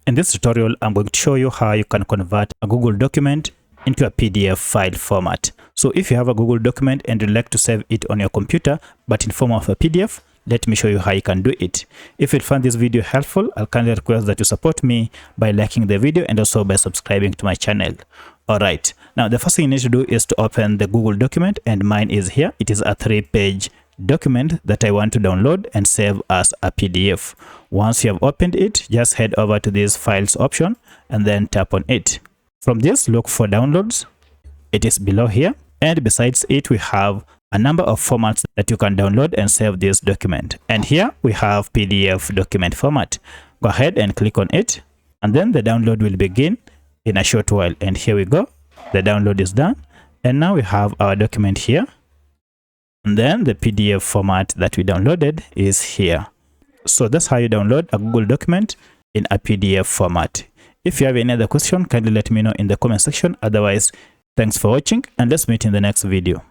In this tutorial, I'm going to show you how you can convert a Google document into a PDF file format. So if you have a Google document and you'd like to save it on your computer, but in form of a PDF, let me show you how you can do it. If you found this video helpful, I'll kindly request that you support me by liking the video and also by subscribing to my channel. Alright, now the first thing you need to do is to open the Google document, and mine is here. It is a 3-page document that I want to download and save as a PDF. Once you have opened it, just head over to this files option and then tap on it. From this, look for downloads. It is below here, and besides it, we have a number of formats that you can download and save this document. And here we have PDF document format. Go ahead and click on it, and then the download will begin in a short while. And here we go. The download is done, and now we have our document here. And then the PDF format that we downloaded is here. So that's how you download a Google document in a PDF format. If you have any other question, kindly let me know in the comment section. Otherwise, thanks for watching, and let's meet in the next video.